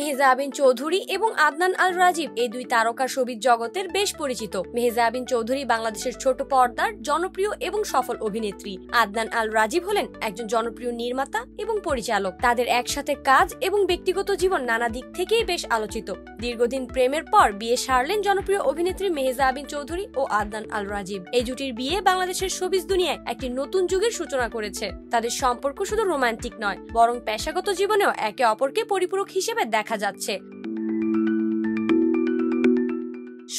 মেহজাবিন চৌধুরী এবং আদনান আল রাজীব এই দুই তারকা শোবিজ জগতের বেশ পরিচিত। মেহজাবিন চৌধুরী বাংলাদেশের ছোট পর্দার জনপ্রিয় এবং সফল অভিনেত্রী। আদনান আল রাজীব হলেন একজন জনপ্রিয় নির্মাতা এবং পরিচালক। তাদের একসাথে কাজ এবং ব্যক্তিগত জীবন নানা দিক থেকেই বেশ আলোচিত। দীর্ঘদিন প্রেমের পর বিয়ে সারলেন জনপ্রিয় অভিনেত্রী মেহজাবিন চৌধুরী ও আদনান আল রাজীব। এই জুটির বিয়ে বাংলাদেশের শোবিজ দুনিয়ায় একটি নতুন যুগের সূচনা করেছে। তাদের সম্পর্ক শুধু রোমান্টিক নয়, বরং পেশাগত জীবনেও একে অপরকে পরিপূরক হিসেবে দেখা যাচ্ছে।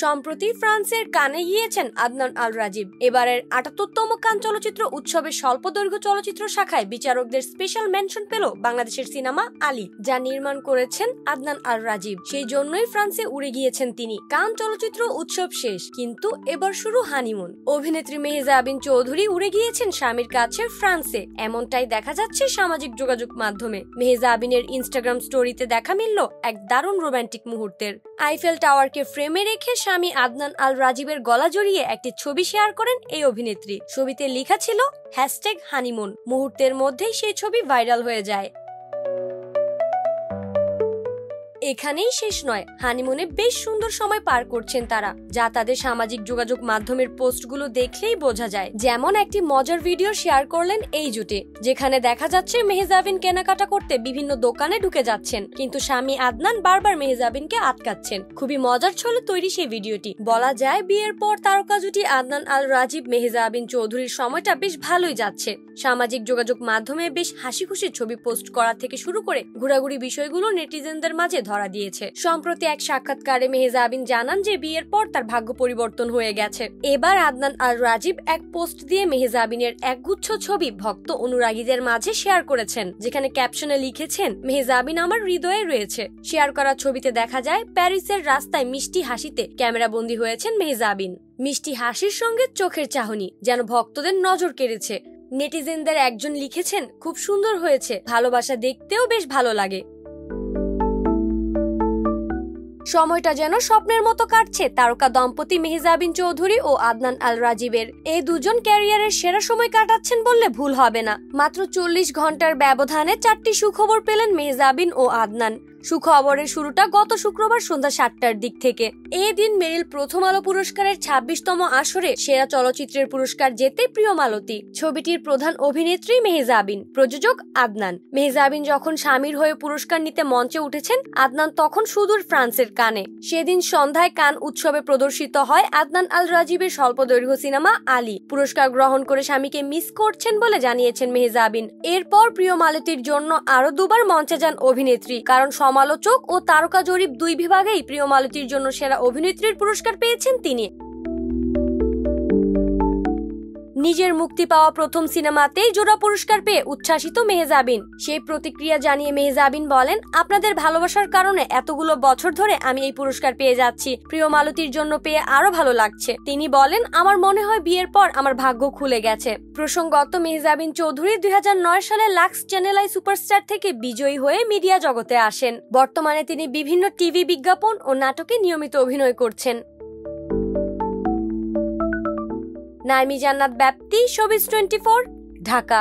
সম্প্রতি ফ্রান্সের কানে গিয়েছেন আদনান আল রাজীব। এবারের ৭৮তম কান চলচ্চিত্র উৎসবের স্বল্পদৈর্ঘ্য চলচ্চিত্র শাখায় বিচারকদের স্পেশাল মেনশন পেল বাংলাদেশের সিনেমা আলী, যা নির্মাণ করেছেন আদনান আল রাজীব। সেই জন্যই ফ্রান্সে উড়ে গিয়েছেন তিনি। কান চলচ্চিত্র উৎসব শেষ, কিন্তু এবার শুরু হানিমুন। অভিনেত্রী মেহজাবিন চৌধুরী উড়ে গিয়েছেন স্বামীর কাছে ফ্রান্সে, এমনটাই দেখা যাচ্ছে সামাজিক যোগাযোগ মাধ্যমে। মেহজাবিনের ইনস্টাগ্রাম স্টোরিতে দেখা মিলল এক দারুণ রোমান্টিক মুহূর্তের। আইফেল টাওয়ারকে ফ্রেমে রেখে স্বামী আদনান আল রাজীবের গলা জড়িয়ে একটি ছবি শেয়ার করেন এই অভিনেত্রী। ছবিতে লেখা ছিল #হানিমুন। মুহূর্তের মধ্যেই সেই ছবি ভাইরাল হয়ে যায়। এখানেই শেষ নয়, হানিমুনে বেশ সুন্দর সময় পার করছেন তারা, যা তাদের সামাজিক যোগাযোগ মাধ্যমের পোস্টগুলো দেখলেই বোঝা যায়। যেমন একটি মজার ভিডিও শেয়ার করলেন এই জুটি, যেখানে দেখা যাচ্ছে মেহজাবিন কেনাকাটা করতে বিভিন্ন দোকানে ঢুকে যাচ্ছেন, কিন্তু স্বামী আদনান বারবার মেহজাবিনকে আটকাচ্ছেন। খুবই মজার ছলে তৈরি সেই ভিডিওটি। বলা যায় বিয়ের পর তারকা জুটি আদনান আল রাজীব মেহজাবিন চৌধুরীর সময়টা বেশ ভালোই যাচ্ছে। সামাজিক যোগাযোগ মাধ্যমে বেশ হাসি খুশি ছবি পোস্ট করা থেকে শুরু করে ঘোরাঘুরি বিষয়গুলো নেটিজেনদের মাঝে ধরা দিয়েছে। সম্প্রতি এক সাক্ষাৎকারে মেহজাবিন জানান যে বিয়ের পর তার ভাগ্য পরিবর্তন হয়ে গেছে। এবার আদনান আল রাজীব এক পোস্ট দিয়ে মেহজাবিনের একগুচ্ছ ছবি ভক্ত অনুরাগীদের মাঝে শেয়ার করেছেন, যেখানে ক্যাপশনে লিখেছেন, মেহজাবিন আমার হৃদয়ে রয়েছে। শেয়ার করা ছবিতে দেখা যায় প্যারিসের রাস্তায় মিষ্টি হাসিতে ক্যামেরাবন্দী হয়েছেন মেহজাবিন। মিষ্টি হাসির সঙ্গে চোখের চাহনি যেন ভক্তদের নজর কেড়েছে। নেটিজেনদের একজন লিখেছেন, খুব সুন্দর হয়েছে, ভালোবাসা দেখতেও বেশ ভালো লাগে। সময়টা যেন স্বপ্নের মতো কাটছে তারকা দম্পতি মেহজাবিন চৌধুরী ও আদনান আল রাজীবের। এই দুজন ক্যারিয়ারের সেরা সময় কাটাচ্ছেন বললে ভুল হবে না। মাত্র ৪০ ঘন্টার ব্যবধানে ৪টি সুখবর পেলেন মেহজাবিন ও আদনান। সুখবরের শুরুটা গত শুক্রবার সন্ধ্যা ৭টার দিক থেকে। এই দিন মেরিল প্রথম আলো পুরস্কারের ২৬তম আসরে সেরা চলচ্চিত্রের পুরস্কার জেতে প্রিয় মালতী। ছবিটির প্রধান অভিনেত্রী মেহজাবিন, প্রযোজক আদনান। মেহজাবিন যখন স্বামীর হয়ে পুরস্কার নিতে মঞ্চে উঠেছেন, আদনান তখন সুদূর ফ্রান্সের কানে। সেদিন সন্ধ্যায় কান উৎসবে প্রদর্শিত হয় আদনান আল রাজীবের স্বল্পদৈর্ঘ্য সিনেমা আলী। পুরস্কার গ্রহণ করে স্বামীকে মিস করছেন বলে জানিয়েছেন মেহজাবিন। এরপর প্রিয় মালতীর জন্য আরো দুবার মঞ্চে যান অভিনেত্রী, কারণ সমালোচক ও তারকা জরিপ দুই বিভাগেই প্রিয় মালতীর জন্য সেরা অভিনেত্রীর পুরস্কার পেয়েছেন তিনি। নিজের মুক্তি পাওয়া প্রথম সিনেমাতেই জোড়া পুরস্কার পেয়ে উচ্ছ্বাসিত মেহজাবিন। সেই প্রতিক্রিয়া জানিয়ে মেহজাবিন বলেন, আপনাদের ভালোবাসার কারণে এতগুলো বছর ধরে আমি এই পুরস্কার পেয়ে যাচ্ছি। প্রিয় মালতীর জন্য পেয়ে আরো ভালো লাগছে। তিনি বলেন, আমার মনে হয় বিয়ের পর আমার ভাগ্য খুলে গেছে। প্রসঙ্গত, মেহজাবিন চৌধুরী ২০০৯ সালে লাক্স চ্যানেল আই সুপারস্টার থেকে বিজয়ী হয়ে মিডিয়া জগতে আসেন। বর্তমানে তিনি বিভিন্ন টিভি বিজ্ঞাপন ও নাটকে নিয়মিত অভিনয় করছেন। নাইমি জান্নাত ব্যাপ্তি, শোবিজ 24, ঢাকা।